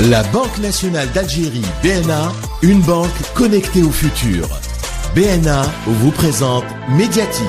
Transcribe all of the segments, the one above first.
La Banque nationale d'Algérie, BNA, une banque connectée au futur. BNA vous présente Médiatique.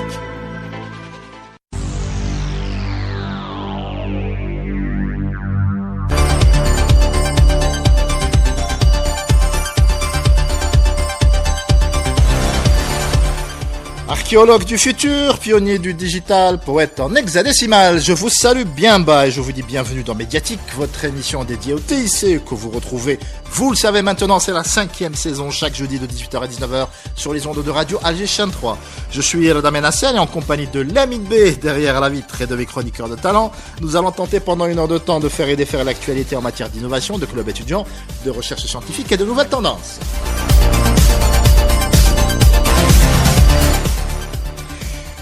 Archéologue du futur, pionnier du digital, poète en hexadécimal, je vous salue bien bas et je vous dis bienvenue dans Médiatique, votre émission dédiée au TIC que vous retrouvez, vous le savez maintenant, c'est la 5e saison, chaque jeudi de 18h à 19h sur les ondes de radio Alger Chaîne 3. Je suis Eldam Hassen et en compagnie de Lamine B, derrière la vitre et de mes chroniqueurs de talent, nous allons tenter pendant une heure de temps de faire et défaire l'actualité en matière d'innovation, de clubs étudiants, de recherche scientifique et de nouvelles tendances.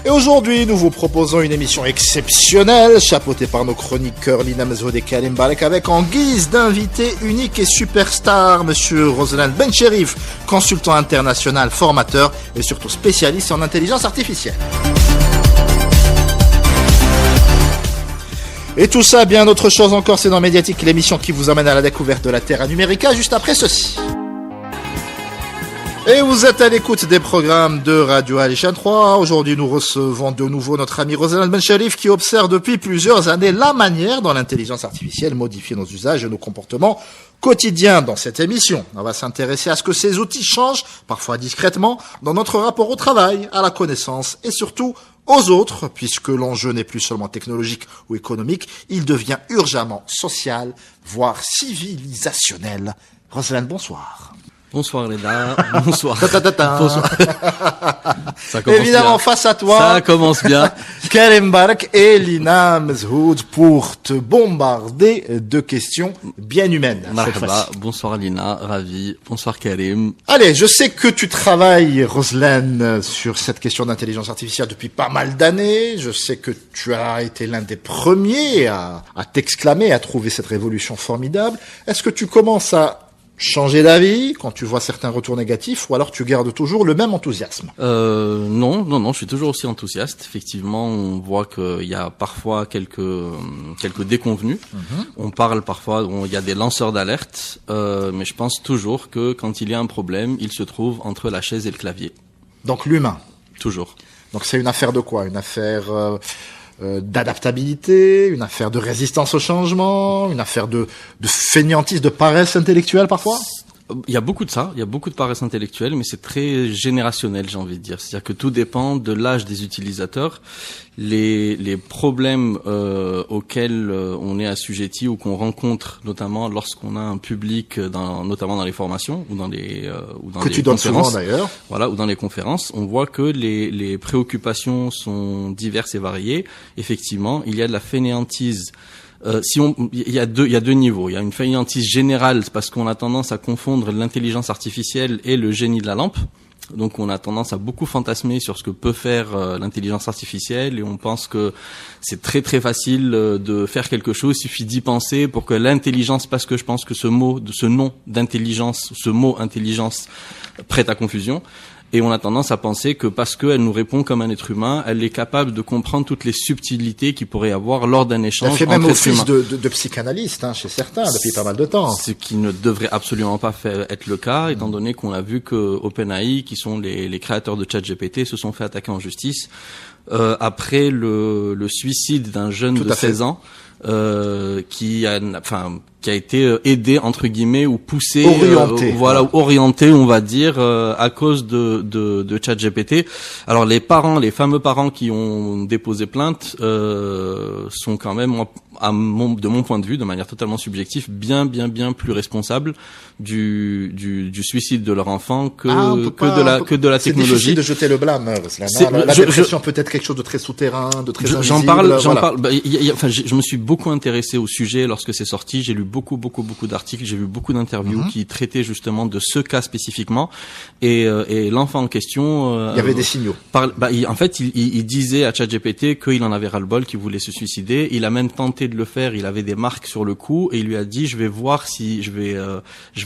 Et aujourd'hui, nous vous proposons une émission exceptionnelle, chapeautée par nos chroniqueurs Lina Mezoued et Karim Balek, avec en guise d'invité unique et superstar, monsieur Roslan Bencherif, consultant international, formateur et surtout spécialiste en intelligence artificielle. Et tout ça, bien autre chose encore, c'est dans Médiatique, l'émission qui vous amène à la découverte de la Terra Numérica, juste après ceci. Et vous êtes à l'écoute des programmes de Radio Alger 3. Aujourd'hui, nous recevons de nouveau notre ami Roslan Bencherif qui observe depuis plusieurs années la manière dont l'intelligence artificielle modifie nos usages et nos comportements quotidiens. Dans cette émission, on va s'intéresser à ce que ces outils changent, parfois discrètement, dans notre rapport au travail, à la connaissance et surtout aux autres, puisque l'enjeu n'est plus seulement technologique ou économique, il devient urgemment social, voire civilisationnel. Roslan, bonsoir. Bonsoir Léda, bonsoir. Bonsoir. Ça commence évidemment bien. Face à toi. Ça commence bien. Karim Balek et Lina Mezoued pour te bombarder de questions bien humaines. Marhaba, bonsoir Lina, ravi. Bonsoir Karim. Allez, je sais que tu travailles, Roslan, sur cette question d'intelligence artificielle depuis pas mal d'années. Je sais que tu as été l'un des premiers à t'exclamer, à trouver cette révolution formidable. Est-ce que tu commences à changer d'avis quand tu vois certains retours négatifs ou alors tu gardes toujours le même enthousiasme? Non, je suis toujours aussi enthousiaste. Effectivement, on voit qu'il y a parfois quelques déconvenus. On parle parfois, il y a des lanceurs d'alerte, mais je pense toujours que quand il y a un problème, il se trouve entre la chaise et le clavier. Donc l'humain. Toujours. Donc c'est une affaire de quoi? Une affaire d'adaptabilité, une affaire de résistance au changement, une affaire de fainéantise, de paresse intellectuelle parfois? Il y a beaucoup de ça, il y a beaucoup de paresse intellectuelle, mais c'est très générationnel, j'ai envie de dire. C'est-à-dire que tout dépend de l'âge des utilisateurs. Les problèmes auxquels on est assujetti ou qu'on rencontre, notamment lorsqu'on a un public, notamment dans les formations ou dans les que tu donnes souvent d'ailleurs. Voilà, ou dans les conférences, on voit que les préoccupations sont diverses et variées. Effectivement, il y a de la fainéantise. Il y a deux niveaux. Il y a une fainéantise générale parce qu'on a tendance à confondre l'intelligence artificielle et le génie de la lampe. Donc on a tendance à beaucoup fantasmer sur ce que peut faire l'intelligence artificielle et on pense que c'est très très facile de faire quelque chose, il suffit d'y penser pour que l'intelligence, parce que je pense que ce mot intelligence prête à confusion. Et on a tendance à penser que parce qu'elle nous répond comme un être humain, elle est capable de comprendre toutes les subtilités qu'il pourrait y avoir lors d'un échange entre êtres humains. Elle fait même office de psychanalyste chez certains depuis pas mal de temps. Ce qui ne devrait absolument pas être le cas, étant donné qu'on a vu que OpenAI, qui sont les créateurs de ChatGPT, se sont fait attaquer en justice après le suicide d'un jeune de 16 ans qui a été aidé entre guillemets ou poussé, orienté, on va dire, à cause de ChatGPT. Alors les fameux parents qui ont déposé plainte sont quand même, de mon point de vue, de manière totalement subjective, bien plus responsables du suicide de leur enfant que de la technologie. C'est difficile de jeter le blâme. La dépression peut être quelque chose de très souterrain, de très invisible. J'en parle. Je me suis beaucoup intéressé au sujet lorsque c'est sorti. J'ai lu beaucoup d'articles, j'ai vu beaucoup d'interviews qui traitaient justement de ce cas spécifiquement. Et l'enfant en question, il y avait des signaux. En fait, il disait à ChatGPT qu'il en avait ras-le-bol, qu'il voulait se suicider. Il a même tenté tenté de le faire, il avait des marques sur le cou et il lui a dit je vais voir si je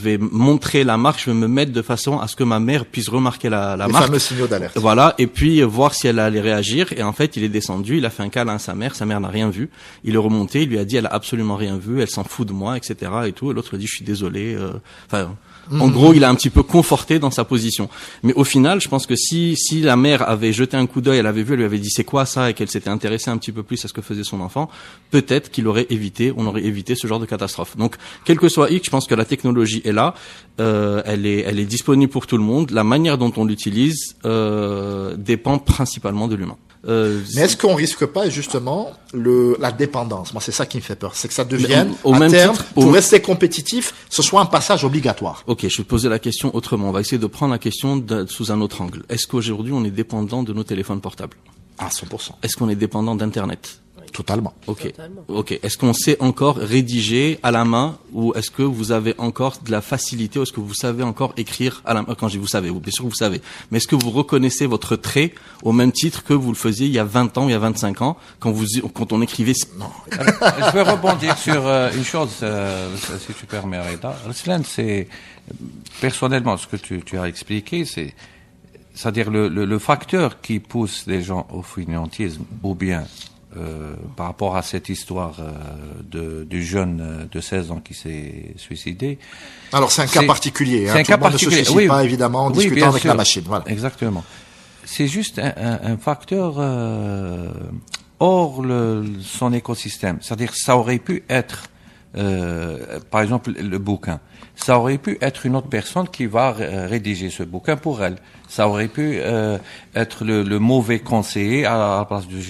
vais montrer la marque, je vais me mettre de façon à ce que ma mère puisse remarquer la Les marque. fameux signaux d'alerte. Voilà, et puis voir si elle allait réagir. Et en fait, il est descendu, il a fait un câlin à sa mère n'a rien vu. Il est remonté, il lui a dit elle a absolument rien vu, elle s'en fout de moi, etc. et tout. Et l'autre lui a dit je suis désolé. En gros, il a un petit peu conforté dans sa position. Mais au final, je pense que si la mère avait jeté un coup d'œil, elle avait vu, elle lui avait dit c'est quoi ça, et qu'elle s'était intéressée un petit peu plus à ce que faisait son enfant, peut-être on aurait évité ce genre de catastrophe. Donc, quel que soit X, je pense que la technologie est là, elle est disponible pour tout le monde. La manière dont on l'utilise dépend principalement de l'humain. Mais est-ce qu'on risque pas justement la dépendance? Moi, c'est ça qui me fait peur, c'est que ça devienne au à même terme, titre, pour rester compétitif, ce soit un passage obligatoire. Ok, je vais poser la question autrement. On va essayer de prendre la question sous un autre angle. Est-ce qu'aujourd'hui on est dépendant de nos téléphones portables? À 100%. Est-ce qu'on est dépendant d'Internet? Totalement. Ok. Totalement. Ok. Est-ce qu'on sait encore rédiger à la main, ou est-ce que vous avez encore de la facilité, ou est-ce que vous savez encore écrire à la main? Quand je dis vous savez, bien sûr que vous savez. Mais est-ce que vous reconnaissez votre trait au même titre que vous le faisiez il y a 20 ans, il y a 25 ans, quand on écrivait? Non. Je veux rebondir sur une chose, si tu permets, Reda. Ruslan, c'est, personnellement, ce que tu as expliqué, c'est-à-dire le facteur qui pousse les gens au fainéantisme, ou bien par rapport à cette histoire du jeune de 16 ans qui s'est suicidé. Alors c'est un cas particulier. C'est un cas particulier. Ne se suicide pas évidemment en discutant avec sûr. la machine. Voilà. Exactement. C'est juste un facteur hors son écosystème. C'est-à-dire ça aurait pu être, par exemple, le bouquin. Ça aurait pu être une autre personne qui va rédiger ce bouquin pour elle. Ça aurait pu être le mauvais conseiller à la place du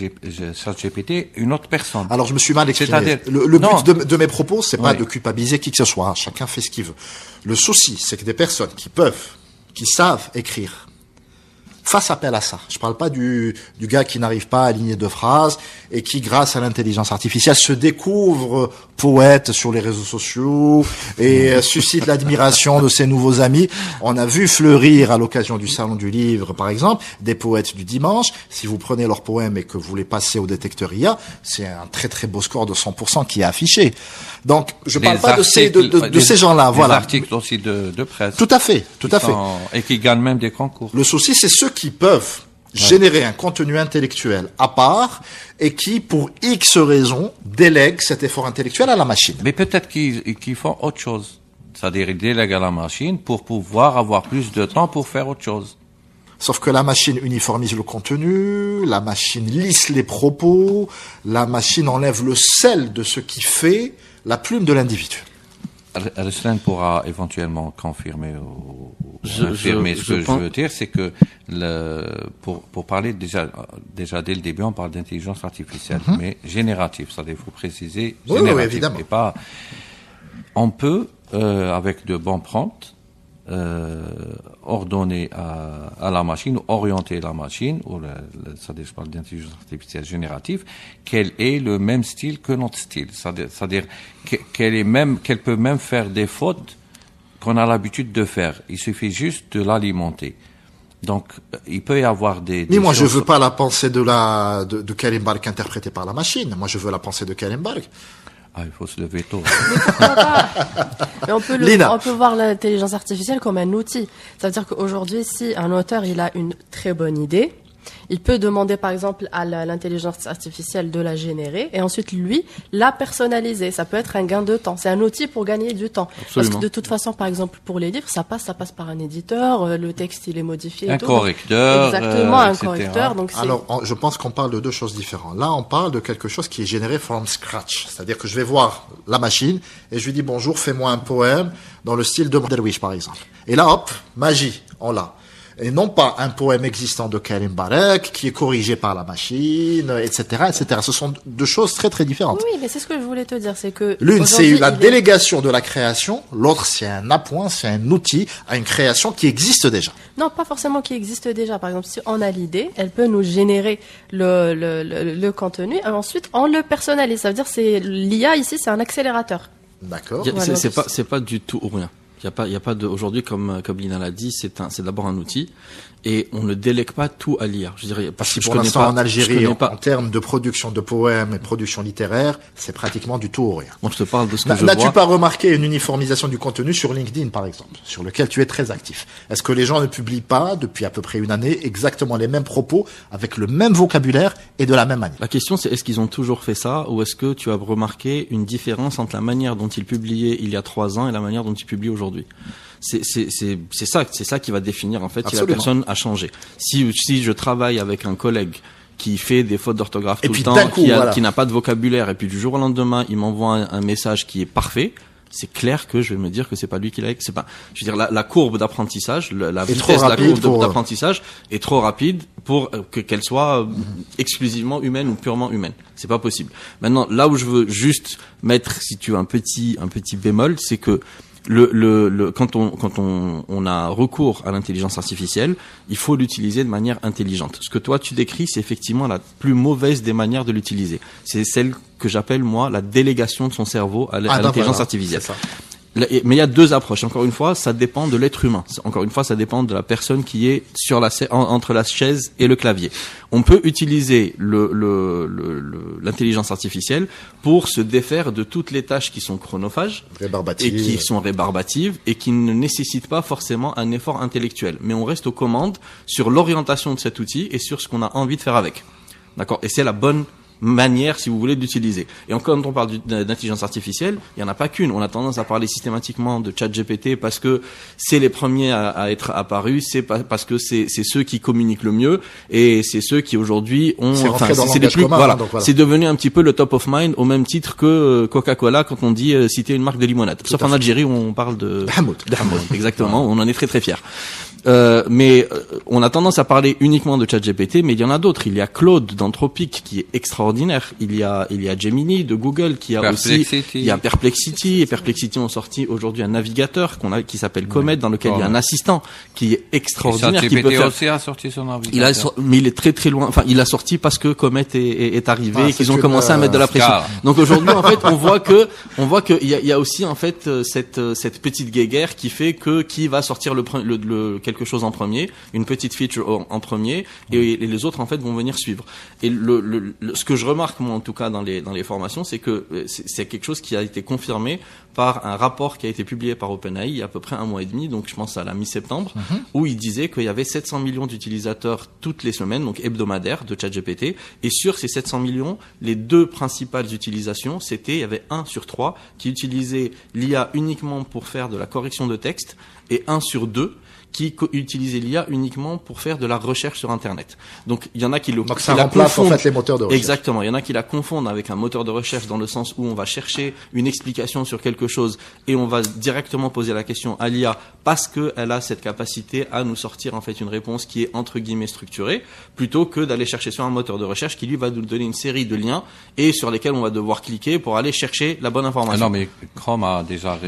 ChatGPT, une autre personne. Alors je me suis mal exprimé. C'est-à-dire, le but de mes propos, c'est pas de culpabiliser qui que ce soit. Chacun fait ce qu'il veut. Le souci, c'est que des personnes qui savent écrire, fassent appel à ça. Je parle pas du gars qui n'arrive pas à aligner deux phrases et qui, grâce à l'intelligence artificielle, se découvre poète sur les réseaux sociaux et suscite l'admiration de ses nouveaux amis. On a vu fleurir à l'occasion du Salon du Livre, par exemple, des poètes du dimanche. Si vous prenez leurs poèmes et que vous les passez au détecteur IA, c'est un très très beau score de 100% qui est affiché. Donc, je parle pas de ces gens-là, voilà. Des articles aussi de presse. Tout à fait, tout à fait. Et qui gagnent même des concours. Le souci, c'est ceux qui peuvent générer un contenu intellectuel à part et qui, pour X raisons, délèguent cet effort intellectuel à la machine. Mais peut-être qu'ils font autre chose. C'est-à-dire, ils délèguent à la machine pour pouvoir avoir plus de temps pour faire autre chose. Sauf que la machine uniformise le contenu, la machine lisse les propos, la machine enlève le sel de ce qui fait la plume de l'individu. Ruslan pourra éventuellement confirmer ou infirmer ce que je veux dire, c'est que pour parler déjà dès le début, on parle d'intelligence artificielle, mais générative, c'est-à-dire il faut préciser générative. Oui, évidemment. Et pas, on peut avec de bons prompts ordonner à la machine, ou orienter la machine, ou c'est-à-dire je parle d'intelligence artificielle générative, qu'elle ait le même style que notre style. C'est-à-dire qu'elle peut même faire des fautes qu'on a l'habitude de faire. Il suffit juste de l'alimenter. Donc, il peut y avoir des Mais moi, choses... je veux pas la pensée de Karim Bark interprétée par la machine. Moi, je veux la pensée de Karim Bark. Ah, il faut se lever tôt. Mais pourquoi pas? Mais on peut voir l'intelligence artificielle comme un outil. Ça veut dire qu'aujourd'hui, si un auteur, il a une très bonne idée, il peut demander, par exemple, à l'intelligence artificielle de la générer et ensuite, lui, la personnaliser. Ça peut être un gain de temps. C'est un outil pour gagner du temps. Absolument. Parce que de toute façon, par exemple, pour les livres, ça passe par un éditeur, le texte, il est modifié. Un correcteur. Exactement, un etc. correcteur. Donc Alors, je pense qu'on parle de deux choses différentes. Là, on parle de quelque chose qui est généré from scratch. C'est-à-dire que je vais voir la machine et je lui dis bonjour, fais-moi un poème dans le style de Derwish, par exemple. Et là, hop, magie, on l'a. Et non pas un poème existant de Karim Barek qui est corrigé par la machine, etc., etc. Ce sont deux choses très très différentes. Oui, mais c'est ce que je voulais te dire, c'est que l'une c'est la délégation de la création, l'autre c'est un appoint, c'est un outil à une création qui existe déjà. Non, pas forcément qui existe déjà. Par exemple, si on a l'idée, elle peut nous générer le contenu et ensuite on le personnalise. Ça veut dire c'est l'IA ici, c'est un accélérateur. D'accord. C'est pas du tout ou rien. Il y a pas de, aujourd'hui, comme Lina l'a dit, c'est d'abord un outil. Et on ne délègue pas tout à l'IA. Je dirais, parce que pour l'instant, en Algérie, en termes de production de poèmes et production littéraire, c'est pratiquement du tout ou rien. Moi, je te parle de ce que je vois. N'as-tu pas remarqué une uniformisation du contenu sur LinkedIn, par exemple, sur lequel tu es très actif? Est-ce que les gens ne publient pas, depuis à peu près une année, exactement les mêmes propos, avec le même vocabulaire et de la même manière? La question, c'est est-ce qu'ils ont toujours fait ça, ou est-ce que tu as remarqué une différence entre la manière dont ils publiaient il y a 3 ans et la manière dont ils publient aujourd'hui? C'est ça qui va définir, en fait, Absolument. si la personne a changé. Si je travaille avec un collègue qui fait des fautes d'orthographe tout le temps, qui n'a pas de vocabulaire, et puis du jour au lendemain, il m'envoie un message qui est parfait, c'est clair que je vais me dire que c'est pas lui qui l'a, c'est pas, je veux dire, la courbe d'apprentissage, la vitesse de la courbe d'apprentissage est trop rapide pour qu'elle soit exclusivement humaine ou purement humaine. C'est pas possible. Maintenant, là où je veux juste mettre, si tu veux, un petit bémol, c'est que quand on a recours à l'intelligence artificielle, il faut l'utiliser de manière intelligente. Ce que toi tu décris, c'est effectivement la plus mauvaise des manières de l'utiliser. C'est celle que j'appelle, moi, la délégation de son cerveau à l'intelligence artificielle. Mais il y a 2 approches. Encore une fois, ça dépend de l'être humain. Encore une fois, ça dépend de la personne qui est sur entre la chaise et le clavier. On peut utiliser l'intelligence artificielle pour se défaire de toutes les tâches qui sont chronophages et qui sont rébarbatives et qui ne nécessitent pas forcément un effort intellectuel. Mais on reste aux commandes sur l'orientation de cet outil et sur ce qu'on a envie de faire avec. D'accord? Et c'est la bonne manière, si vous voulez, d'utiliser. Et quand on parle d'intelligence artificielle, il y en a pas qu'une. On a tendance à parler systématiquement de ChatGPT parce que c'est les premiers à être apparus, parce que c'est ceux qui communiquent le mieux et c'est ceux qui aujourd'hui ont, c'est les plus, voilà. C'est devenu un petit peu le top of mind au même titre que Coca-Cola quand on dit citer une marque de limonade. Sauf en Algérie où on parle de Hamoud. Exactement. On en est très très fiers. Mais on a tendance à parler uniquement de ChatGPT, mais il y en a d'autres. Il y a Claude d'Anthropic qui est extraordinaire. Il y a Gemini de Google qui a aussi, il y a Perplexity, et Perplexity ont sorti aujourd'hui un navigateur qui s'appelle Comet, dans lequel il y a un assistant qui est extraordinaire, qui peut faire. aussi a sorti son navigateur. Mais il est très très loin. Enfin, il a sorti parce que Comet est arrivé et qu'ils ont commencé à mettre de la pression. Donc aujourd'hui, en fait, on voit que il y a aussi, en fait, cette petite guéguerre qui fait que qui va sortir quelque chose en premier, une petite feature en premier, et les autres, en fait, vont venir suivre. Et ce que je remarque, moi, en tout cas, dans les formations, c'est que c'est quelque chose qui a été confirmé par un rapport qui a été publié par OpenAI il y a à peu près 1 mois et demi, donc je pense à la mi-septembre, où il disait qu'il y avait 700 millions d'utilisateurs toutes les semaines, donc hebdomadaires, de ChatGPT, et sur ces 700 millions, les 2 principales utilisations, il y avait 1 sur 3 qui utilisait l'IA uniquement pour faire de la correction de texte, et 1 sur 2 qui utilisait l'IA uniquement pour faire de la recherche sur Internet. Donc il y en a qui donc ça remplace en fait les moteurs de recherche. Exactement. Il y en a qui la confondent avec un moteur de recherche dans le sens où on va chercher une explication sur quelque chose et on va directement poser la question à l'IA parce qu'elle a cette capacité à nous sortir en fait une réponse qui est entre guillemets structurée, plutôt que d'aller chercher sur un moteur de recherche qui lui va nous donner une série de liens et sur lesquels on va devoir cliquer pour aller chercher la bonne information. Non, mais Chrome a déjà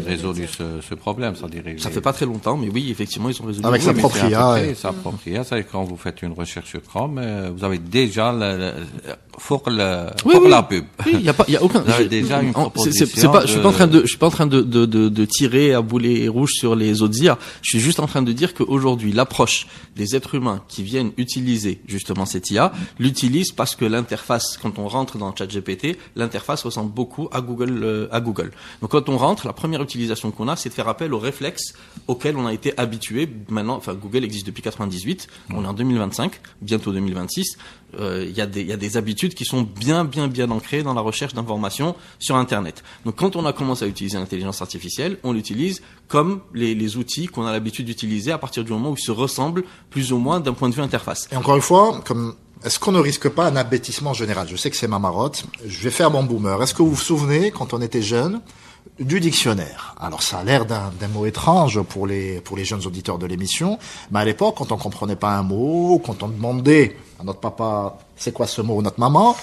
résolu ce problème, ça fait pas très longtemps, mais oui, effectivement, ils ont résolu. Avec sa propre IA. Sa propre IA, c'est quand vous faites une recherche sur Chrome, vous avez déjà la pub. Oui, il y a aucun. Vous avez déjà une proposition. Je suis pas en train de tirer à boulet rouge sur les autres IA. Je suis juste en train de dire qu'aujourd'hui, l'approche des êtres humains qui viennent utiliser justement cette IA, l'utilisent parce que l'interface, quand on rentre dans ChatGPT, l'interface ressemble beaucoup à Google. Donc quand on rentre, la première utilisation qu'on a, c'est de faire appel aux réflexes auxquels on a été habitué. Maintenant, enfin, Google existe depuis 98. On est en 2025, bientôt 2026. Il y a des habitudes qui sont bien ancrées dans la recherche d'informations sur Internet. Donc, quand on a commencé à utiliser l'intelligence artificielle, on l'utilise comme les outils qu'on a l'habitude d'utiliser à partir du moment où ils se ressemblent plus ou moins d'un point de vue interface. Et encore une fois, est-ce qu'on ne risque pas un abêtissement général? Je sais que c'est ma marotte. Je vais faire mon boomer. Est-ce que vous vous souvenez, quand on était jeune, du dictionnaire? Alors ça a l'air d'un mot étrange pour les jeunes auditeurs de l'émission, mais à l'époque, quand on comprenait pas un mot, quand on demandait à notre papa c'est quoi ce mot, ou notre maman,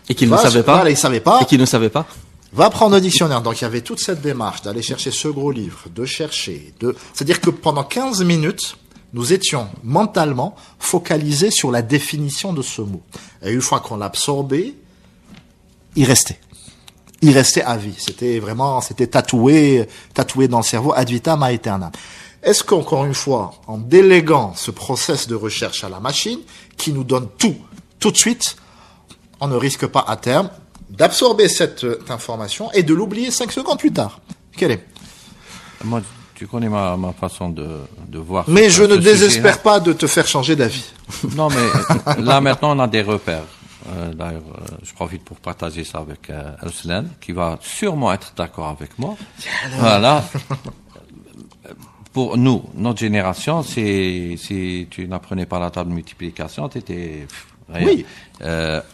et qu'il ne savait pas, et qu'il ne savait pas, va prendre un dictionnaire. Donc il y avait toute cette démarche d'aller chercher ce gros livre, c'est-à-dire que pendant 15 minutes, nous étions mentalement focalisés sur la définition de ce mot. Et une fois qu'on l'absorbait, il restait. il restait à vie. C'était tatoué dans le cerveau, ad vitam aeternam. Est-ce qu'encore une fois, en déléguant ce process de recherche à la machine, qui nous donne tout de suite, on ne risque pas à terme d'absorber cette information et de l'oublier 5 secondes plus tard? Quelle est? Moi, tu connais ma façon de voir. Mais je ne désespère pas de te faire changer d'avis. Non, mais là maintenant on a des repères. D'ailleurs, je profite pour partager ça avec Ruslan, qui va sûrement être d'accord avec moi. Voilà. Pour nous, notre génération, si tu n'apprenais pas la table de multiplication, t'étais rien. Oui.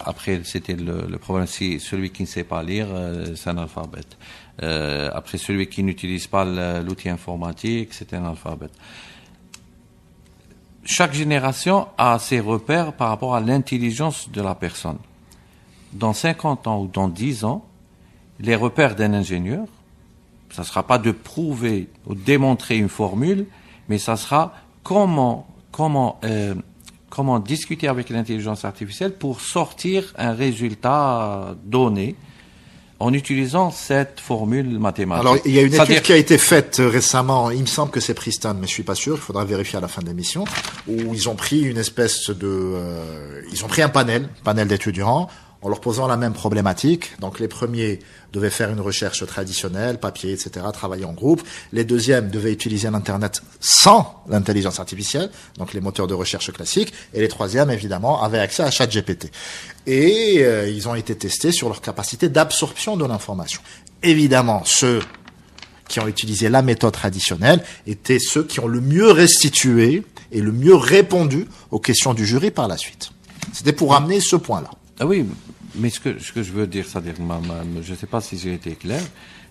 Après, c'était le problème, si celui qui ne sait pas lire, c'est un alphabète. Après, celui qui n'utilise pas l'outil informatique, c'est un alphabète. Chaque génération a ses repères par rapport à l'intelligence de la personne. Dans 50 ans ou dans 10 ans, les repères d'un ingénieur, ça sera pas de prouver ou démontrer une formule, mais ça sera comment discuter avec l'intelligence artificielle pour sortir un résultat donné en utilisant cette formule mathématique. Alors, il y a une étude qui a été faite récemment, il me semble que c'est Princeton, mais je suis pas sûr, il faudra vérifier à la fin de l'émission, où ils ont pris une espèce ils ont pris un panel d'étudiants, en leur posant la même problématique. Donc les premiers devaient faire une recherche traditionnelle, papier, etc., travailler en groupe. Les deuxièmes devaient utiliser l'Internet sans l'intelligence artificielle, donc les moteurs de recherche classiques. Et les troisièmes, évidemment, avaient accès à ChatGPT. Et ils ont été testés sur leur capacité d'absorption de l'information. Évidemment, ceux qui ont utilisé la méthode traditionnelle étaient ceux qui ont le mieux restitué et le mieux répondu aux questions du jury par la suite. C'était pour amener ce point-là. Ah oui, mais ce que je veux dire, c'est-à-dire, je ne sais pas si j'ai été clair,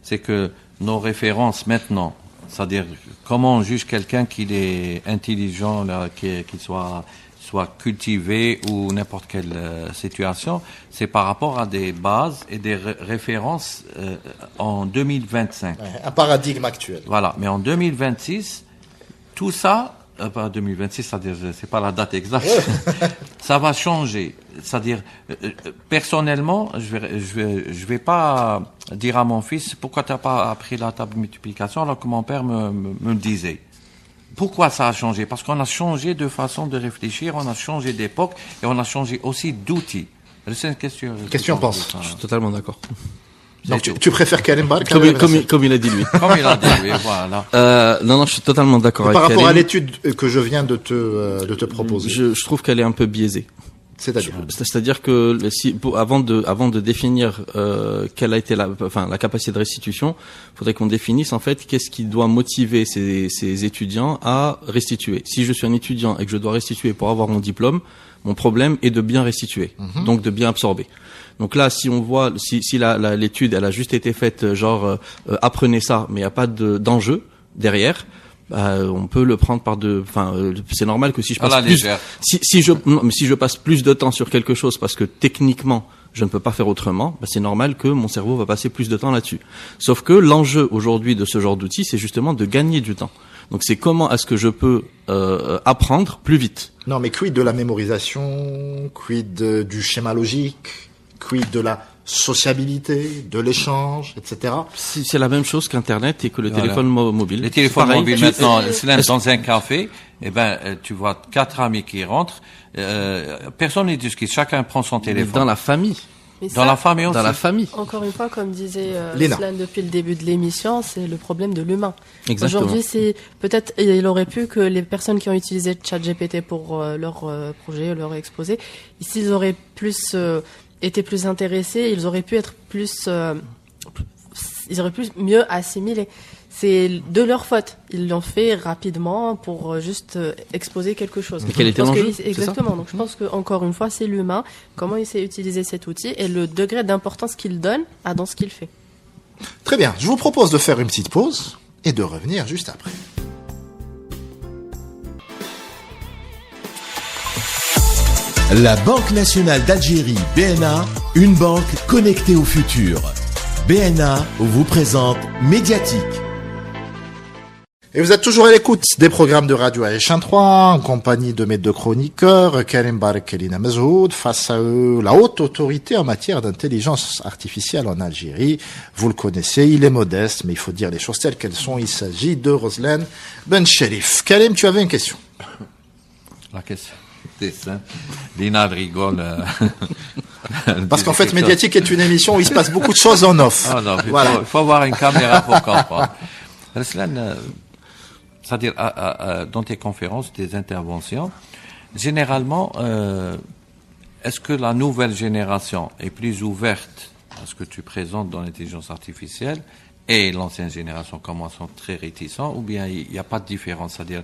c'est que nos références maintenant, c'est-à-dire comment on juge quelqu'un qu'il est intelligent, qu'il soit cultivé ou n'importe quelle situation, c'est par rapport à des bases et des références en 2025. Ouais, un paradigme actuel. Voilà, mais en 2026, tout ça, pas 2026, c'est-à-dire, c'est pas la date exacte, ça va changer. C'est-à-dire, personnellement, je vais pas dire à mon fils, pourquoi t'as pas appris la table de multiplication alors que mon père me disait. Pourquoi ça a changé? Parce qu'on a changé de façon de réfléchir, on a changé d'époque et on a changé aussi d'outils. C'est une question. Question pense. Je suis totalement d'accord. Donc tu préfères Karim Bar comme il a dit lui. Comme il a dit lui, voilà. Non, je suis totalement d'accord avec Par rapport Karim. à l'étude que je viens de te proposer. Je trouve qu'elle est un peu biaisée. C'est-à-dire que avant de définir quelle a été la capacité de restitution, faudrait qu'on définisse en fait qu'est-ce qui doit motiver ces étudiants à restituer. Si je suis un étudiant et que je dois restituer pour avoir mon diplôme, mon problème est de bien restituer, donc de bien absorber. Donc là, si on voit, si l'étude elle a juste été faite genre apprenez ça, mais il n'y a pas d'enjeu derrière. On peut le prendre c'est normal que si je passe si je passe plus de temps sur quelque chose parce que techniquement je ne peux pas faire autrement, c'est normal que mon cerveau va passer plus de temps là-dessus. Sauf que l'enjeu aujourd'hui de ce genre d'outil, c'est justement de gagner du temps. Donc c'est comment est-ce que je peux apprendre plus vite. Non, mais quid de la mémorisation, quid du schéma logique, quid de la sociabilité, de l'échange, etc. C'est la même chose qu'Internet et que le téléphone mobile. Les téléphones mobiles maintenant, dans un café, tu vois 4 amis qui rentrent, personne ne discute, chacun prend son téléphone. Dans la famille. Dans la famille aussi. Dans la famille. Encore une fois, comme disait Ruslan depuis le début de l'émission, c'est le problème de l'humain. Exactement. Aujourd'hui, peut-être il aurait pu que les personnes qui ont utilisé ChatGPT pour leur projet, leur exposé, s'ils auraient plus étaient plus intéressés, ils auraient pu être ils auraient pu mieux assimiler. C'est de leur faute. Ils l'ont fait rapidement pour juste exposer quelque chose. Quel était l'enjeu? Exactement. Donc je pense que encore une fois, c'est l'humain, comment il sait utiliser cet outil et le degré d'importance qu'il donne dans ce qu'il fait. Très bien. Je vous propose de faire une petite pause et de revenir juste après. La Banque nationale d'Algérie, BNA, une banque connectée au futur. BNA vous présente Médiatique. Et vous êtes toujours à l'écoute des programmes de Radio Aïchan 3, en compagnie de mes deux chroniqueurs, Karim Barek et Lina Mazoud. Face à eux, la haute autorité en matière d'intelligence artificielle en Algérie. Vous le connaissez, il est modeste, mais il faut dire les choses telles qu'elles sont. Il s'agit de Roslan Benchelif. Karim, tu avais une question. La question, c'est ça. Lina rigole. Parce qu'en fait, Médiatique est une émission où il se passe beaucoup de choses en off. Ah non, il faut avoir une caméra pour comprendre. Roslan, c'est-à-dire dans tes conférences, tes interventions, généralement, est-ce que la nouvelle génération est plus ouverte à ce que tu présentes dans l'intelligence artificielle et l'ancienne génération commence à être très réticents, ou bien il n'y a pas de différence, c'est-à-dire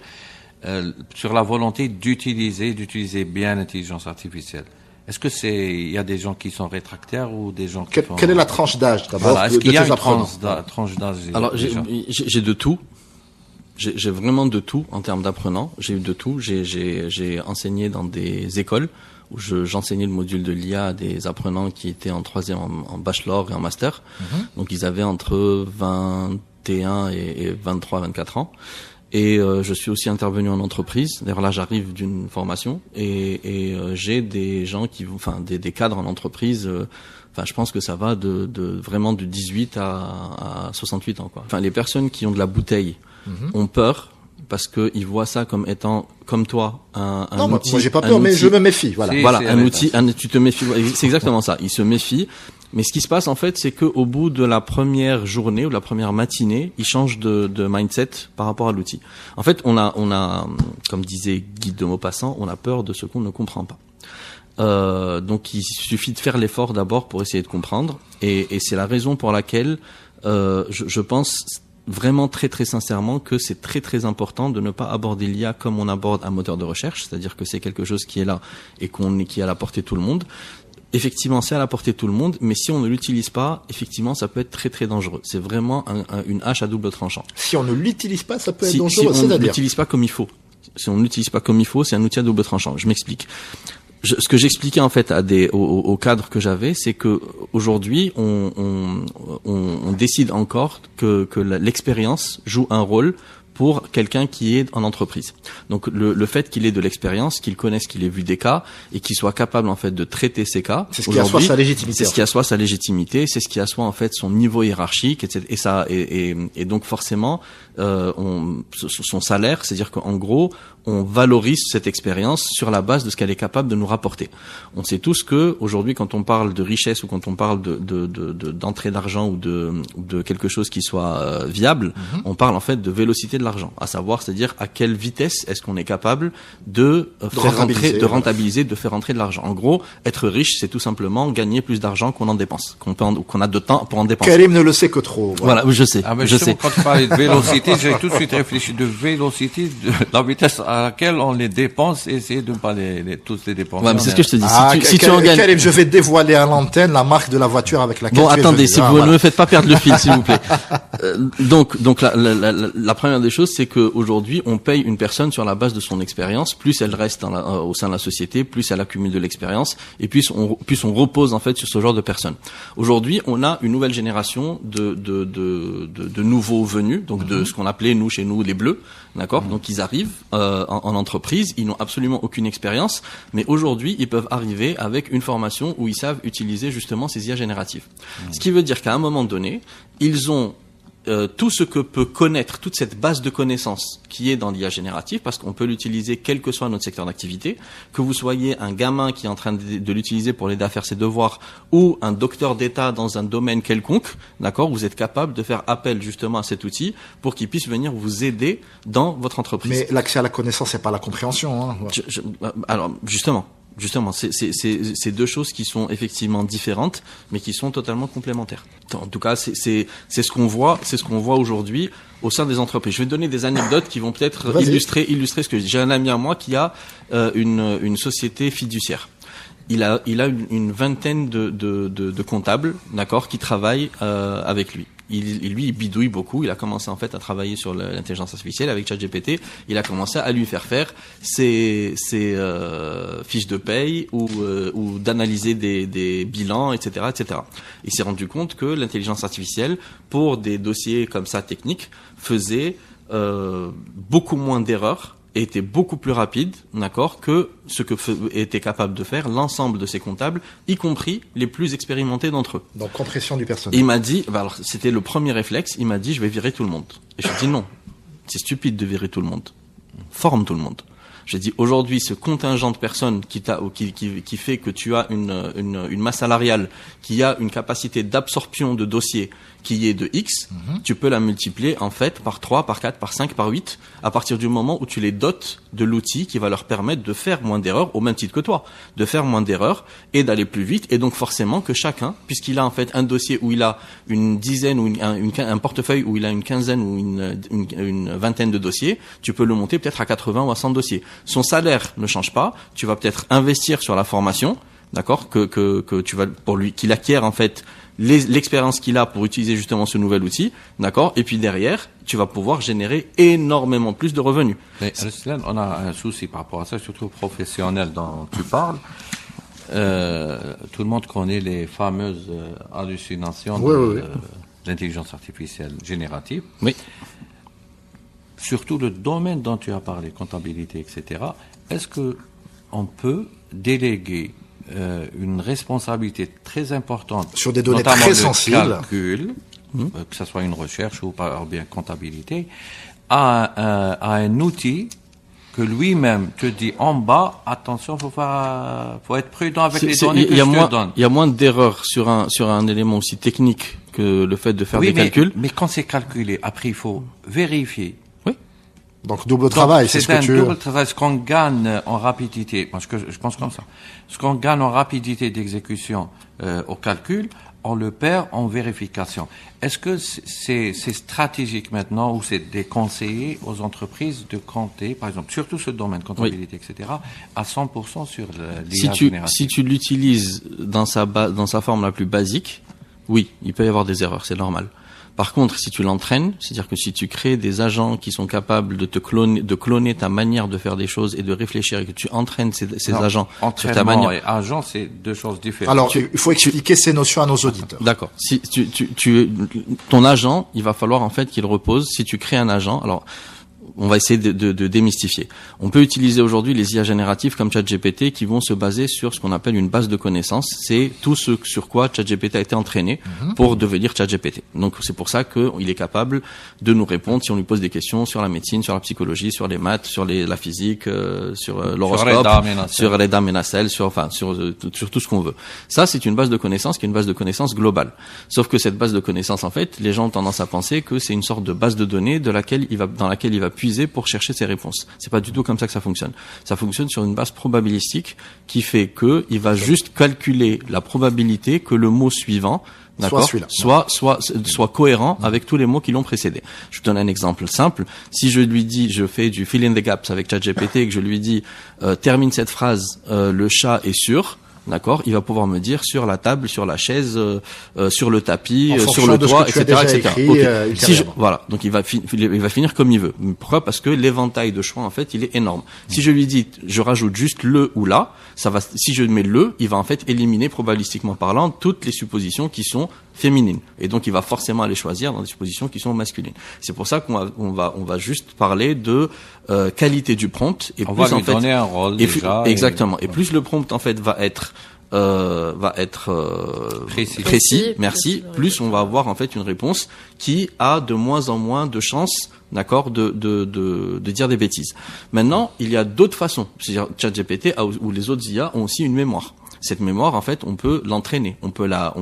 sur la volonté d'utiliser bien l'intelligence artificielle? Est-ce que il y a des gens qui sont rétractaires ou des gens qui Quelle est la tranche d'âge d'abord? Voilà, est-ce qu'il y a une tranche d'âge? Alors, j'ai de tout. J'ai vraiment de tout en termes d'apprenants. J'ai eu de tout. J'ai enseigné dans des écoles où j'enseignais le module de l'IA à des apprenants qui étaient en troisième, en bachelor et en master. Donc ils avaient entre 21 et 23, 24 ans. Et je suis aussi intervenu en entreprise. D'ailleurs là, j'arrive d'une formation et j'ai des gens des cadres en entreprise. Je pense que ça va de vraiment de 18 à 68 ans, quoi. Enfin, les personnes qui ont de la bouteille ont peur parce que ils voient ça comme étant, comme toi, un outil. Moi j'ai pas peur, mais je me méfie. Voilà. Tu te méfies. C'est exactement ça. Ils se méfient. Mais ce qui se passe en fait, c'est que au bout de la première journée ou de la première matinée, ils changent de mindset par rapport à l'outil. En fait, on a, comme disait Guy de Maupassant, on a peur de ce qu'on ne comprend pas. Donc il suffit de faire l'effort d'abord pour essayer de comprendre, et c'est la raison pour laquelle je pense vraiment très très sincèrement que c'est très très important de ne pas aborder l'IA comme on aborde un moteur de recherche, c'est-à-dire que c'est quelque chose qui est là et qui est à la portée de tout le monde. Effectivement, c'est à la portée de tout le monde, mais si on ne l'utilise pas, effectivement, ça peut être très très dangereux. C'est vraiment une hache à double tranchant. Si on ne l'utilise pas, ça peut être dangereux. Si on ne l'utilise pas comme il faut. Si on ne l'utilise pas comme il faut, c'est un outil à double tranchant. Je m'explique. Ce que j'expliquais en fait aux cadres que j'avais, c'est que aujourd'hui on décide encore que l'expérience joue un rôle pour quelqu'un qui est en entreprise. Donc le fait qu'il ait de l'expérience, qu'il connaisse, qu'il ait vu des cas et qu'il soit capable en fait de traiter ces cas, c'est ce qui assoit sa légitimité. C'est ce qui assoit sa légitimité, c'est ce qui assoit en fait son niveau hiérarchique, etc. Et donc forcément son salaire, c'est-à-dire qu'en gros on valorise cette expérience sur la base de ce qu'elle est capable de nous rapporter. On sait tous que aujourd'hui, quand on parle de richesse ou quand on parle d'entrée d'argent ou de quelque chose qui soit viable, on parle en fait de vélocité de l'argent, à savoir, c'est-à-dire à quelle vitesse est-ce qu'on est capable de rentabiliser, de faire rentrer de l'argent. En gros, être riche, c'est tout simplement gagner plus d'argent qu'on en dépense, qu'on a de temps pour en dépenser. Karim ne le sait que trop. Voilà, je sais. Je sais. Quand tu parlais de vélocité, j'ai tout de suite réfléchi de vélocité, de la vitesse à laquelle on les dépense, et essayer de ne pas tous les dépenser. Ouais, mais c'est ce que je te dis. Si tu en gagnes... Karim, je vais dévoiler à l'antenne la marque de la voiture avec laquelle tu es. Bon, attendez, si vous ne me faites pas perdre le fil, s'il vous plaît. Donc la première des choses, c'est que aujourd'hui, on paye une personne sur la base de son expérience. Plus elle reste au sein de la société, plus elle accumule de l'expérience, et plus on repose en fait sur ce genre de personnes. Aujourd'hui, on a une nouvelle génération de nouveaux venus, donc de ce qu'on appelait chez nous les bleus, d'accord. Donc ils arrivent en entreprise, ils n'ont absolument aucune expérience, mais aujourd'hui ils peuvent arriver avec une formation où ils savent utiliser justement ces IA génératives. Ce qui veut dire qu'à un moment donné, ils ont tout ce que peut connaître, toute cette base de connaissances qui est dans l'IA générative, parce qu'on peut l'utiliser quel que soit notre secteur d'activité, que vous soyez un gamin qui est en train de l'utiliser pour l'aider à faire ses devoirs, ou un docteur d'État dans un domaine quelconque, d'accord, vous êtes capable de faire appel justement à cet outil pour qu'il puisse venir vous aider dans votre entreprise. Mais l'accès à la connaissance, c'est pas la compréhension, hein. Alors, justement, c'est deux choses qui sont effectivement différentes, mais qui sont totalement complémentaires. En tout cas, c'est ce qu'on voit, aujourd'hui au sein des entreprises. Je vais donner des anecdotes qui vont peut-être illustrer ce que je dis. J'ai un ami à moi qui a une société fiduciaire. Il a une vingtaine de comptables, d'accord, qui travaillent avec lui. Il bidouille beaucoup. Il a commencé en fait à travailler sur l'intelligence artificielle avec ChatGPT. Il a commencé à lui faire ses fiches de paye ou d'analyser des bilans, etc., etc. Il s'est rendu compte que l'intelligence artificielle, pour des dossiers comme ça techniques, faisait beaucoup moins d'erreurs et était beaucoup plus rapide, d'accord, que ce que était capable de faire l'ensemble de ces comptables, y compris les plus expérimentés d'entre eux. Donc compression du personnel. Et il m'a dit, alors c'était le premier réflexe, il m'a dit je vais virer tout le monde. Et je lui ai dit non, c'est stupide de virer tout le monde. Forme tout le monde. J'ai dit aujourd'hui ce contingent de personnes qui fait que tu as une masse salariale, qui a une capacité d'absorption de dossiers qui est de X, tu peux la multiplier en fait par 3, par 4, par 5, par 8 à partir du moment où tu les dotes de l'outil qui va leur permettre de faire moins d'erreurs au même titre que toi, de faire moins d'erreurs et d'aller plus vite, et donc forcément que chacun, puisqu'il a en fait un dossier où il a une dizaine ou un portefeuille où il a une quinzaine ou une vingtaine de dossiers, tu peux le monter peut-être à 80 ou à 100 dossiers. Son salaire ne change pas, tu vas peut-être investir sur la formation, d'accord, que tu vas pour lui qu'il acquiert en fait l'expérience qu'il a pour utiliser justement ce nouvel outil, d'accord, et puis derrière tu vas pouvoir générer énormément plus de revenus. Mais Ruslan, on a un souci par rapport à ça, surtout professionnel dont tu parles. Tout le monde connaît les fameuses hallucinations de l'intelligence artificielle générative. Oui. Surtout le domaine dont tu as parlé, comptabilité, etc. Est-ce que on peut déléguer une responsabilité très importante sur des données notamment très le sensibles, calcul, que ce soit une recherche ou bien comptabilité, à un outil que lui-même te dit en bas, attention, faut être prudent avec les données que je te donne. Il y a moins d'erreurs sur un élément aussi technique que le fait de faire des calculs. Mais quand c'est calculé, après il faut vérifier. Donc double travail, c'est ce que tu veux. Double travail, ce qu'on gagne en rapidité, parce que je pense comme ça. Ce qu'on gagne en rapidité d'exécution au calcul, on le perd en vérification. Est-ce que c'est stratégique maintenant, ou c'est déconseillé aux entreprises de compter, par exemple, surtout ce domaine, comptabilité, etc., à 100% sur l'IA générative? Si tu l'utilises dans sa forme la plus basique, oui, il peut y avoir des erreurs, c'est normal. Par contre, si tu l'entraînes, c'est-à-dire que si tu crées des agents qui sont capables de cloner ta manière de faire des choses et de réfléchir, et que tu entraînes ces agents sur ta manière. Et agent, c'est deux choses différentes. Alors, il faut expliquer ces notions à nos auditeurs. D'accord. Si ton agent, il va falloir en fait qu'il repose. Si tu crées un agent, alors on va essayer de démystifier. On peut utiliser aujourd'hui les IA génératives comme ChatGPT qui vont se baser sur ce qu'on appelle une base de connaissances. C'est tout ce sur quoi ChatGPT a été entraîné pour devenir ChatGPT. Donc c'est pour ça qu'il est capable de nous répondre si on lui pose des questions sur la médecine, sur la psychologie, sur les maths, sur la physique, sur l'horoscope, sur les dames et nacelles, sur tout ce qu'on veut. Ça, c'est une base de connaissances qui est une base de connaissances globale. Sauf que cette base de connaissances, en fait, les gens ont tendance à penser que c'est une sorte de base de données dans laquelle il va puiser pour chercher ses réponses. C'est pas du tout comme ça que ça fonctionne. Ça fonctionne sur une base probabilistique qui fait que il va juste calculer la probabilité que le mot suivant, d'accord, soit cohérent avec tous les mots qui l'ont précédé. Je vous donne un exemple simple. Si je lui dis, je fais du fill in the gaps avec ChatGPT et que je lui dis termine cette phrase, le chat est sûr. D'accord, il va pouvoir me dire sur la table, sur la chaise, sur le tapis, sur le toit, etc., etc. Voilà, donc il va finir comme il veut. Pourquoi? Parce que l'éventail de choix en fait, il est énorme. Si je lui dis, je rajoute juste le ou la, si je mets le, il va en fait éliminer probabilistiquement parlant toutes les suppositions qui sont féminines, et donc il va forcément aller choisir dans des suppositions qui sont masculines. C'est pour ça qu'on va juste parler de qualité du prompt, et on plus va lui donner un rôle déjà. Exactement. Et plus le prompt en fait va être précis, merci, plus on va avoir en fait une réponse qui a de moins en moins de chances, d'accord, de dire des bêtises. Maintenant, il y a d'autres façons. C'est-à-dire ChatGPT ou les autres IA ont aussi une mémoire. Cette mémoire, en fait, on peut l'entraîner, on peut la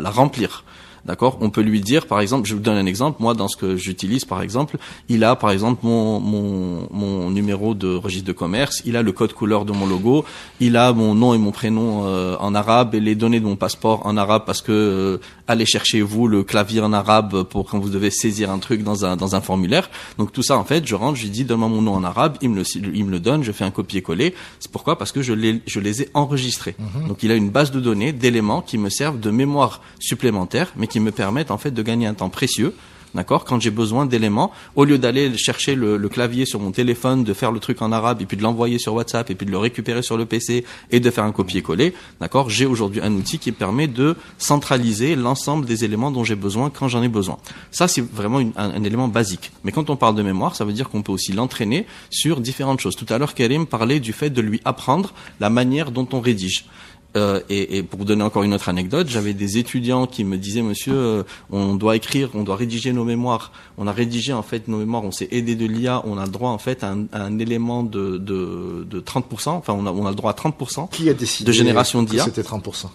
remplir. D'accord, on peut lui dire, par exemple, je vous donne un exemple. Moi, dans ce que j'utilise, par exemple, il a, par exemple, mon numéro de registre de commerce, il a le code couleur de mon logo, il a mon nom et mon prénom en arabe et les données de mon passeport en arabe parce que allez chercher vous le clavier en arabe pour quand vous devez saisir un truc dans un formulaire. Donc tout ça, en fait, je rentre, je lui dis donne-moi mon nom en arabe, il me le donne, je fais un copier-coller. C'est pourquoi? Parce que je les ai enregistrés. Donc il a une base de données d'éléments qui me servent de mémoire supplémentaire, mais qui me permettent en fait de gagner un temps précieux, d'accord, quand j'ai besoin d'éléments, au lieu d'aller chercher le clavier sur mon téléphone, de faire le truc en arabe et puis de l'envoyer sur WhatsApp et puis de le récupérer sur le PC et de faire un copier-coller, d'accord, j'ai aujourd'hui un outil qui permet de centraliser l'ensemble des éléments dont j'ai besoin quand j'en ai besoin. Ça, c'est vraiment un élément basique. Mais quand on parle de mémoire, ça veut dire qu'on peut aussi l'entraîner sur différentes choses. Tout à l'heure, Karim parlait du fait de lui apprendre la manière dont on rédige. Et pour vous donner encore une autre anecdote, j'avais des étudiants qui me disaient, monsieur, on doit rédiger nos mémoires. On a rédigé en fait nos mémoires, on s'est aidé de l'IA, on a le droit en fait à un élément de 30%. Enfin, on a le droit à 30%. Qui a décidé de génération d'IA. C'était 30%.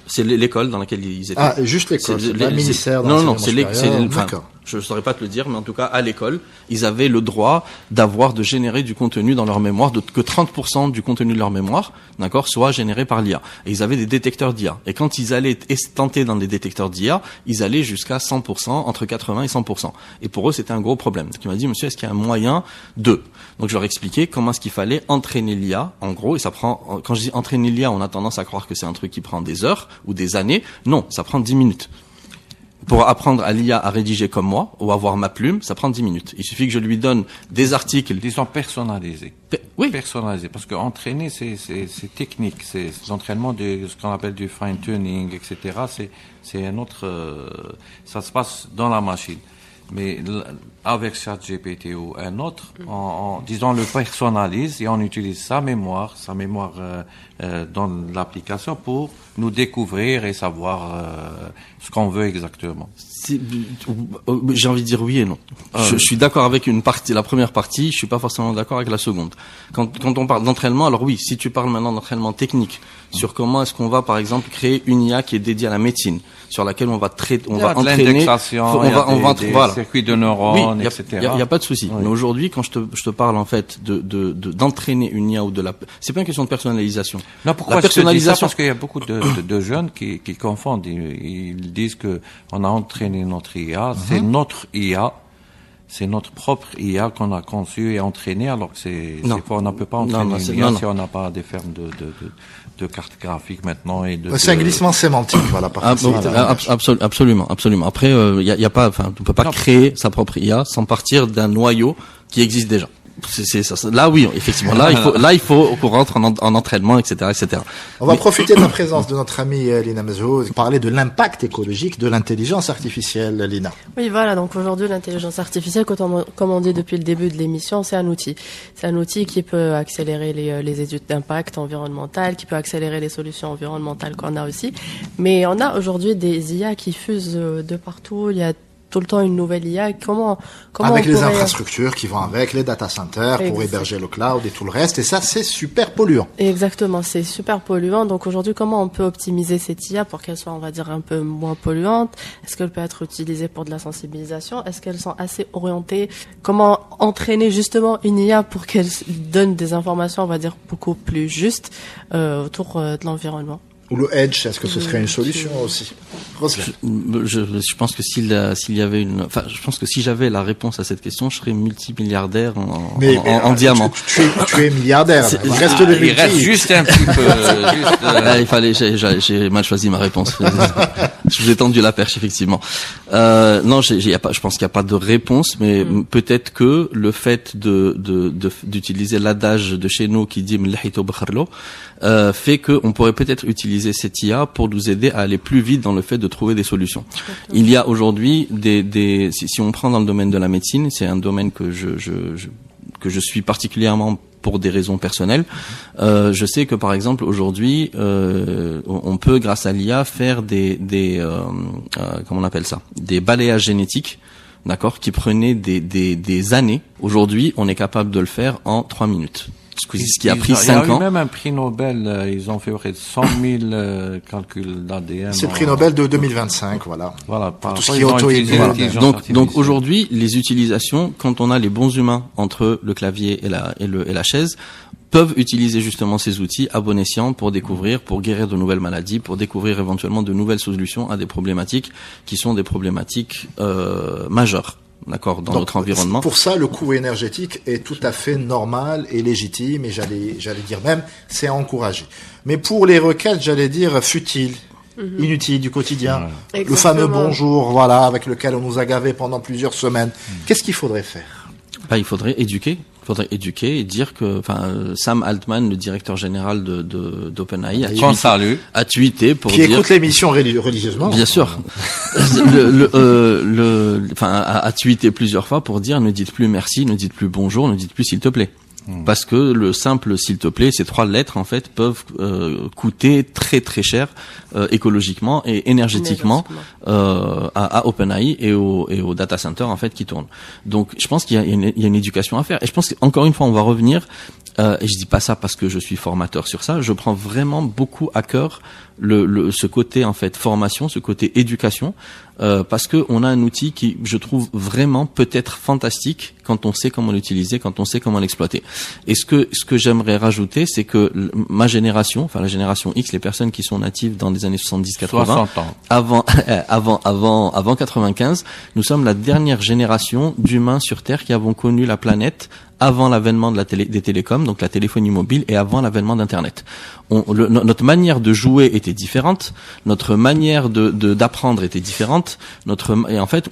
C'est l'école dans laquelle ils étaient. Ah, juste l'école. C'est le ministère. Non, c'est d'accord. Je ne saurais pas te le dire, mais en tout cas, à l'école, ils avaient le droit de générer du contenu dans leur mémoire, que 30% du contenu de leur mémoire, d'accord, soit généré par l'IA. Et ils avaient des détecteurs d'IA. Et quand ils allaient tenter dans des détecteurs d'IA, ils allaient jusqu'à 100%, entre 80 et 100%. Et pour eux, c'était un gros problème. Donc, il m'a dit, monsieur, est-ce qu'il y a un moyen de... Donc, je leur expliquais comment est-ce qu'il fallait entraîner l'IA, en gros, et ça prend, quand je dis entraîner l'IA, on a tendance à croire que c'est un truc qui prend des heures ou des années. Non, ça prend 10 minutes. Pour apprendre à l'IA à rédiger comme moi, ou avoir ma plume, ça prend 10 minutes. Il suffit que je lui donne des articles. Disons personnalisés. Oui. Personnalisés. Parce que entraîner, c'est technique. C'est l'entraînement de ce qu'on appelle du fine tuning, etc. C'est un autre, ça se passe dans la machine. Mais avec ChatGPT ou un autre, disons, le personnalise et on utilise sa mémoire dans l'application pour nous découvrir et savoir ce qu'on veut exactement. J'ai envie de dire oui et non. Je suis d'accord avec la première partie, je suis pas forcément d'accord avec la seconde. Quand on parle d'entraînement, alors oui, si tu parles maintenant d'entraînement technique, sur comment est-ce qu'on va, par exemple, créer une IA qui est dédiée à la médecine, sur laquelle on va entraîner, voilà, circuits de neurones, oui, etc. Il y a pas de souci. Oui. Mais aujourd'hui, quand je te parle en fait d'entraîner une IA ou c'est pas une question de personnalisation. Non, pourquoi la personnalisation? Je te dis ça parce qu'il y a beaucoup de jeunes qui confondent. Ils disent que on a entraîné notre IA, c'est notre IA. C'est notre propre IA qu'on a conçu et entraîné, alors que on ne peut pas entraîner une IA si on n'a pas des fermes de cartes graphiques maintenant c'est un glissement sémantique, voilà. Absolument. Après, on ne peut pas créer sa propre IA sans partir d'un noyau qui existe déjà. C'est ça. Là, oui, effectivement. Là, il faut qu'on rentre en entraînement, etc., etc. On va profiter de la présence de notre amie Lina Mezhoud, parler de l'impact écologique de l'intelligence artificielle, Lina. Oui, voilà. Donc aujourd'hui, l'intelligence artificielle, comme on dit depuis le début de l'émission, c'est un outil. C'est un outil qui peut accélérer les études d'impact environnemental, qui peut accélérer les solutions environnementales qu'on a aussi. Mais on a aujourd'hui des IA qui fusent de partout. Il y a tout le temps une nouvelle IA. Comment avec les infrastructures qui vont avec, les data centers pour héberger le cloud et tout le reste, et ça c'est super polluant. Exactement, c'est super polluant. Donc aujourd'hui, comment on peut optimiser cette IA pour qu'elle soit, on va dire, un peu moins polluante? Est-ce qu'elle peut être utilisée pour de la sensibilisation? Est-ce qu'elles sont assez orientées? Comment entraîner justement une IA pour qu'elle donne des informations, on va dire, beaucoup plus justes autour de l'environnement? Ou le edge, est-ce que ce serait une solution aussi? Je pense que s'il y avait je pense que si j'avais la réponse à cette question, je serais multimilliardaire en diamant. Tu es milliardaire. Il reste juste un petit peu. J'ai mal choisi ma réponse. Je vous ai tendu la perche, effectivement. Non, je pense qu'il n'y a pas de réponse, mais peut-être que le fait d'utiliser l'adage de chez nous qui dit fait qu'on pourrait peut-être utiliser cette IA pour nous aider à aller plus vite dans le fait de trouver des solutions. Il y a aujourd'hui si on prend dans le domaine de la médecine, c'est un domaine que je suis particulièrement pour des raisons personnelles. Je sais que par exemple aujourd'hui, on peut grâce à l'IA faire comment on appelle ça, des balayages génétiques, d'accord, qui prenaient des années. Aujourd'hui, on est capable de le faire en 3 minutes. Ce qui a pris 5 ans. Il y a eu même un prix Nobel, ils ont fait près de 100 000 calculs d'ADN. C'est le prix Nobel de 2025, voilà. Voilà, tout ce qui est auto-éducation. Voilà. Donc aujourd'hui, les utilisations, quand on a les bons humains entre le clavier et la chaise, peuvent utiliser justement ces outils à bon escient pour guérir de nouvelles maladies, pour découvrir éventuellement de nouvelles solutions à des problématiques qui sont des problématiques majeures. D'accord, dans notre environnement. Pour ça, le coût énergétique est tout à fait normal et légitime, et j'allais dire même, c'est à encourager. Mais pour les requêtes, j'allais dire futiles, inutile du quotidien. Exactement. Le fameux bonjour, voilà, avec lequel on nous a gavés pendant plusieurs semaines. Qu'est-ce qu'il faudrait faire? Il faudrait éduquer. Et dire que, Sam Altman, le directeur général d'OpenAI, a tweeté pour dire. Qui écoute l'émission religieusement. Bien sûr. A tweeté plusieurs fois pour dire ne dites plus merci, ne dites plus bonjour, ne dites plus s'il te plaît. Parce que le simple s'il te plaît, ces 3 lettres en fait peuvent coûter très très cher écologiquement et énergétiquement à OpenAI et au data center en fait qui tournent. Donc je pense qu'il y a une éducation à faire. Et je pense qu'encore une fois on va revenir. Et je dis pas ça parce que je suis formateur sur ça. Je prends vraiment beaucoup à cœur ce côté en fait formation, ce côté éducation, parce que on a un outil qui, je trouve vraiment peut-être fantastique quand on sait comment l'utiliser, quand on sait comment l'exploiter. Et ce que j'aimerais rajouter, c'est que ma génération, la génération X, les personnes qui sont natives dans les années 70-80, avant 95, nous sommes la dernière génération d'humains sur Terre qui avons connu la planète avant l'avènement des télécoms, donc la téléphonie mobile, et avant l'avènement d'Internet. Notre manière de jouer était différente, notre manière d'apprendre était différente, et en fait,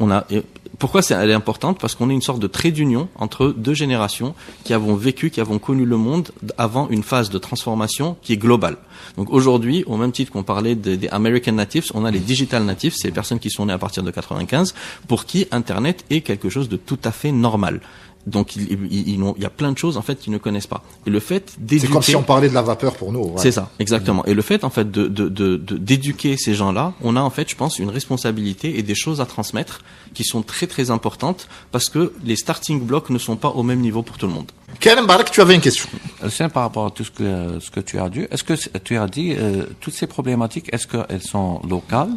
pourquoi elle est importante? Parce qu'on est une sorte de trait d'union entre 2 générations qui avons connu le monde avant une phase de transformation qui est globale. Donc aujourd'hui, au même titre qu'on parlait des American Natives, on a les Digital Natives, c'est les personnes qui sont nées à partir de 95, pour qui Internet est quelque chose de tout à fait normal. Donc il y a plein de choses en fait qu'ils ne connaissent pas. Et le fait d'éduquer, c'est comme si on parlait de la vapeur pour nous. Ouais. C'est ça, exactement. Et le fait en fait d'éduquer ces gens-là, on a en fait, je pense, une responsabilité et des choses à transmettre qui sont très très importantes parce que les starting blocks ne sont pas au même niveau pour tout le monde. Kerem Barak, tu avais une question. C'est par rapport à tout ce que tu as dit. Est-ce que tu as dit toutes ces problématiques, est-ce qu'elles sont locales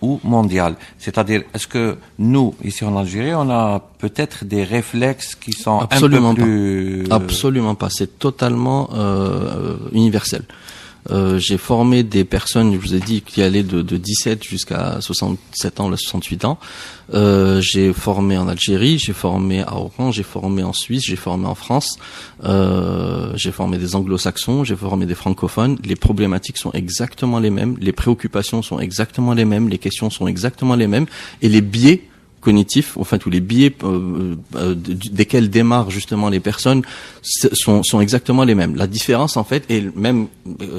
ou mondiale? C'est-à-dire, est-ce que nous, ici en Algérie, on a peut-être des réflexes qui sont absolument un peu plus... Absolument pas. C'est totalement universel. J'ai formé des personnes, je vous ai dit, qui allaient de 17 jusqu'à 67 ans, 68 ans. J'ai formé en Algérie, j'ai formé à Oran, j'ai formé en Suisse, j'ai formé en France, j'ai formé des anglo-saxons, j'ai formé des francophones. Les problématiques sont exactement les mêmes, les préoccupations sont exactement les mêmes, les questions sont exactement les mêmes, et les biais cognitifs, enfin tous les biais desquels démarrent justement les personnes sont exactement les mêmes. La différence en fait, et même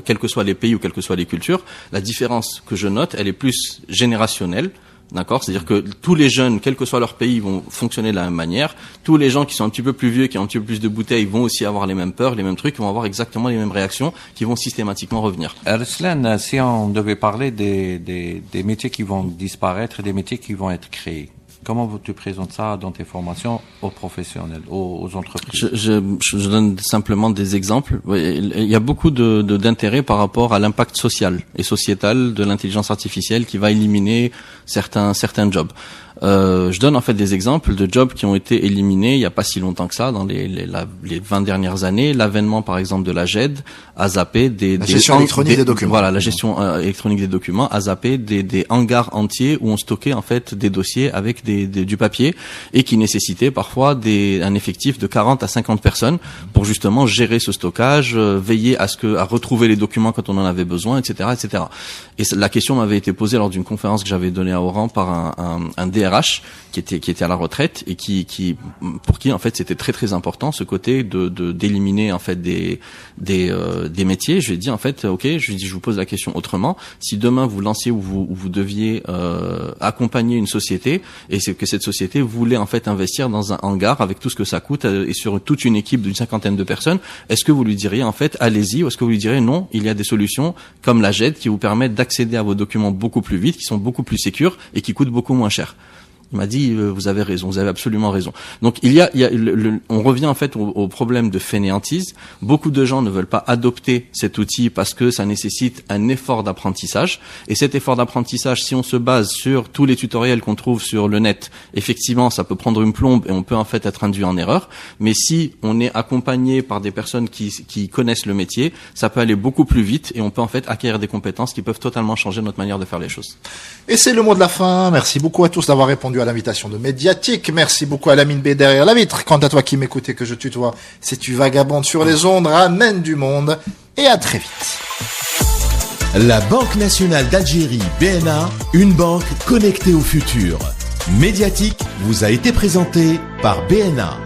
quels que soient les pays ou quelles que soient les cultures, la différence que je note, elle est plus générationnelle. D'accord, c'est-à-dire que tous les jeunes, quel que soit leur pays, vont fonctionner de la même manière. Tous les gens qui sont un petit peu plus vieux, qui ont un petit peu plus de bouteilles, vont aussi avoir les mêmes peurs, les mêmes trucs, vont avoir exactement les mêmes réactions, qui vont systématiquement revenir. Ruslan, si on devait parler des métiers qui vont disparaître et des métiers qui vont être créés, comment tu présentes ça dans tes formations aux professionnels, aux entreprises? Je donne simplement des exemples. Il y a beaucoup d'intérêt par rapport à l'impact social et sociétal de l'intelligence artificielle qui va éliminer certains jobs. Je donne en fait des exemples de jobs qui ont été éliminés il n'y a pas si longtemps que ça, dans les 20 dernières années. L'avènement par exemple de la GED a zappé la gestion électronique des documents. Voilà, la gestion électronique des documents a zappé des hangars entiers où on stockait en fait des dossiers avec du papier et qui nécessitait parfois un effectif de 40 à 50 personnes pour justement gérer ce stockage, veiller à retrouver les documents quand on en avait besoin, etc., etc. Et la question m'avait été posée lors d'une conférence que j'avais donnée à Oran par un DRH qui était à la retraite et pour qui en fait c'était très très important ce côté d'éliminer en fait des métiers. Je lui ai dit en fait je vous pose la question autrement. Si demain vous lanciez ou vous deviez accompagner une société et c'est que cette société voulait en fait investir dans un hangar avec tout ce que ça coûte et sur toute une équipe d'une 50aine de personnes, est-ce que vous lui diriez en fait allez-y ou est-ce que vous lui diriez non, il y a des solutions comme la GED qui vous permettent d'accéder à vos documents beaucoup plus vite, qui sont beaucoup plus sécures et qui coûtent beaucoup moins cher? Il m'a dit vous avez raison, vous avez absolument raison. Donc on revient en fait au problème de fainéantise. Beaucoup de gens ne veulent pas adopter cet outil parce que ça nécessite un effort d'apprentissage. Et cet effort d'apprentissage, si on se base sur tous les tutoriels qu'on trouve sur le net, effectivement, ça peut prendre une plombe et on peut en fait être induit en erreur. Mais si on est accompagné par des personnes qui connaissent le métier, ça peut aller beaucoup plus vite et on peut en fait acquérir des compétences qui peuvent totalement changer notre manière de faire les choses. Et c'est le mot de la fin. Merci beaucoup à tous d'avoir répondu à l'invitation de Médiatique. Merci beaucoup à Lamine B derrière la vitre. Quant à toi qui m'écoutes et que je tutoie, si tu vagabondes sur les ondes, ramène du monde et à très vite. La Banque nationale d'Algérie, BNA, une banque connectée au futur. Médiatique vous a été présenté par BNA.